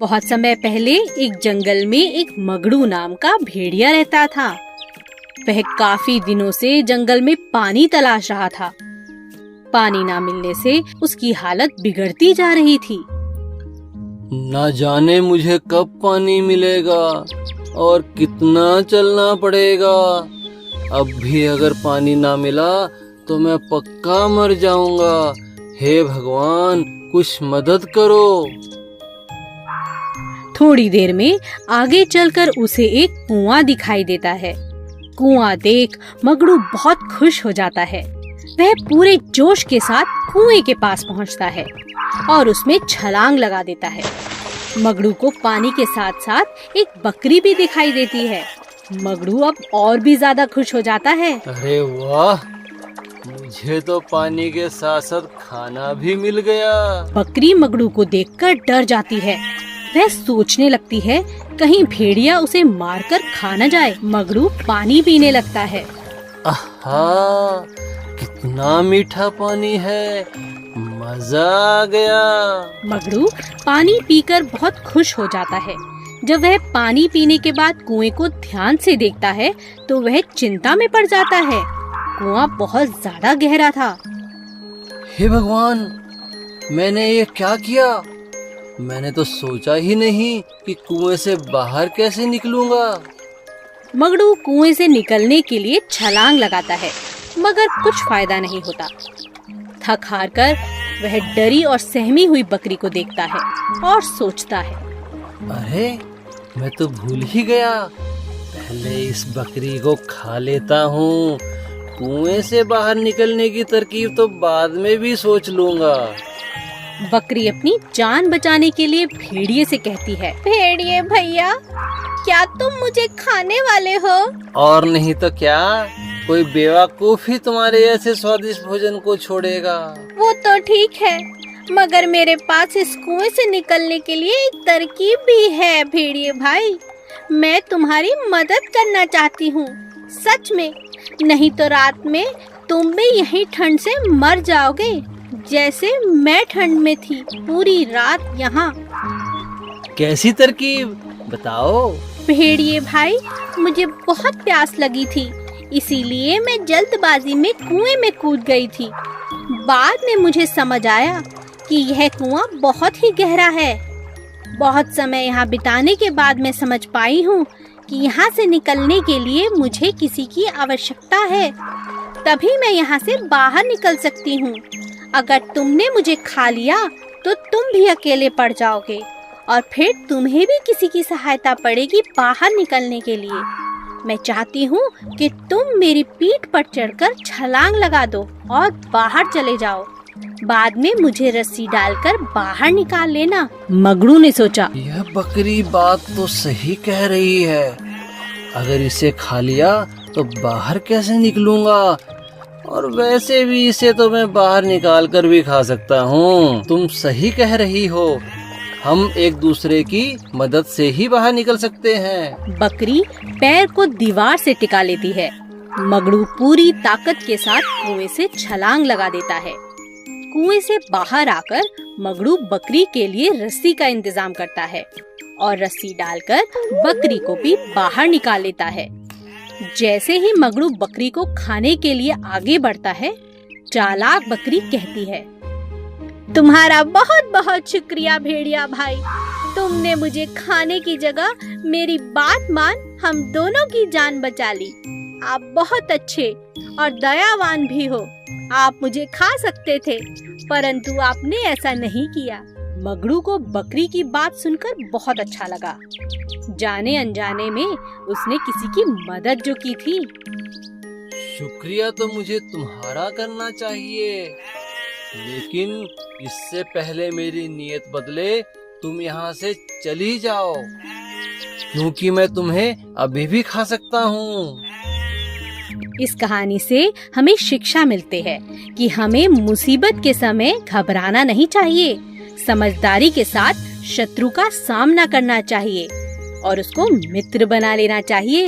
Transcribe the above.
बहुत समय पहले एक जंगल में एक मगड़ू नाम का भेड़िया रहता था। वह काफी दिनों से जंगल में पानी तलाश रहा था। पानी ना मिलने से उसकी हालत बिगड़ती जा रही थी। न जाने मुझे कब पानी मिलेगा और कितना चलना पड़ेगा। अब भी अगर पानी ना मिला तो मैं पक्का मर जाऊंगा। हे भगवान, कुछ मदद करो। थोड़ी देर में आगे चलकर उसे एक कुआं दिखाई देता है। कुआं देख मगड़ू बहुत खुश हो जाता है। वह पूरे जोश के साथ कुएं के पास पहुंचता है और उसमें छलांग लगा देता है। मगड़ू को पानी के साथ साथ एक बकरी भी दिखाई देती है। मगड़ू अब और भी ज्यादा खुश हो जाता है। अरे वाह, मुझे तो पानी के साथ साथ खाना भी मिल गया। बकरी मगड़ू को देखकर डर जाती है। वह सोचने लगती है कहीं भेड़िया उसे मारकर खा न जाए। मगड़ू पानी पीने लगता है। आहा, कितना मीठा पानी है, मजा आ गया। मगड़ू पानी पीकर बहुत खुश हो जाता है। जब वह पानी पीने के बाद कुएं को ध्यान से देखता है तो वह चिंता में पड़ जाता है। कुआं बहुत ज्यादा गहरा था। हे भगवान, मैंने ये क्या किया? मैंने तो सोचा ही नहीं कि कुएं से बाहर कैसे निकलूंगा। मगड़ू कुएं से निकलने के लिए छलांग लगाता है, मगर कुछ फायदा नहीं होता। थक हार कर वह डरी और सहमी हुई बकरी को देखता है और सोचता है, अरे मैं तो भूल ही गया। पहले इस बकरी को खा लेता हूँ। कुएं से बाहर निकलने की तरकीब तो बाद में भी सोच लूंगा। बकरी अपनी जान बचाने के लिए भेड़िए से कहती है, भेड़िए भैया, क्या तुम मुझे खाने वाले हो? और नहीं तो क्या, कोई बेवकूफ ही तुम्हारे ऐसे स्वादिष्ट भोजन को छोड़ेगा। वो तो ठीक है, मगर मेरे पास इस कुएं से निकलने के लिए एक तरकीब भी है भेड़िए भाई। मैं तुम्हारी मदद करना चाहती हूँ, सच में। नहीं तो रात में तुम भी यहीं ठंड से मर जाओगे, जैसे मैं ठंड में थी पूरी रात यहाँ। कैसी तरकीब, बताओ। भेड़िए भाई, मुझे बहुत प्यास लगी थी, इसीलिए मैं जल्दबाजी में कुएं में कूद गई थी। बाद में मुझे समझ आया कि यह कुआं बहुत ही गहरा है। बहुत समय यहाँ बिताने के बाद मैं समझ पाई हूँ कि यहाँ से निकलने के लिए मुझे किसी की आवश्यकता है, तभी मैं यहाँ से बाहर निकल सकती हूँ। अगर तुमने मुझे खा लिया तो तुम भी अकेले पड़ जाओगे और फिर तुम्हें भी किसी की सहायता पड़ेगी बाहर निकलने के लिए। मैं चाहती हूँ कि तुम मेरी पीठ पर चढ़कर छलांग लगा दो और बाहर चले जाओ। बाद में मुझे रस्सी डालकर बाहर निकाल लेना। मगड़ू ने सोचा, यह बकरी बात तो सही कह रही है। अगर इसे खा लिया तो बाहर कैसे निकलूंगा? और वैसे भी इसे तो मैं बाहर निकाल कर भी खा सकता हूँ। तुम सही कह रही हो, हम एक दूसरे की मदद से ही बाहर निकल सकते हैं। बकरी पैर को दीवार से टिका लेती है। मगड़ू पूरी ताकत के साथ कुएं से छलांग लगा देता है। कुएं से बाहर आकर मगड़ू बकरी के लिए रस्सी का इंतजाम करता है और रस्सी डालकर बकरी को भी बाहर निकाल लेता है। जैसे ही मगड़ू बकरी को खाने के लिए आगे बढ़ता है, चालाक बकरी कहती है, तुम्हारा बहुत बहुत शुक्रिया भेड़िया भाई। तुमने मुझे खाने की जगह मेरी बात मान हम दोनों की जान बचा ली। आप बहुत अच्छे और दयावान भी हो। आप मुझे खा सकते थे, परंतु आपने ऐसा नहीं किया। मगड़ू को बकरी की बात सुनकर बहुत अच्छा लगा। जाने अनजाने में उसने किसी की मदद जो की थी। शुक्रिया तो मुझे तुम्हारा करना चाहिए, लेकिन इससे पहले मेरी नीयत बदले तुम यहाँ से चली जाओ, क्योंकि मैं तुम्हें अभी भी खा सकता हूँ। इस कहानी से हमें शिक्षा मिलती है कि हमें मुसीबत के समय घबराना नहीं चाहिए। समझदारी के साथ शत्रु का सामना करना चाहिए और उसको मित्र बना लेना चाहिए।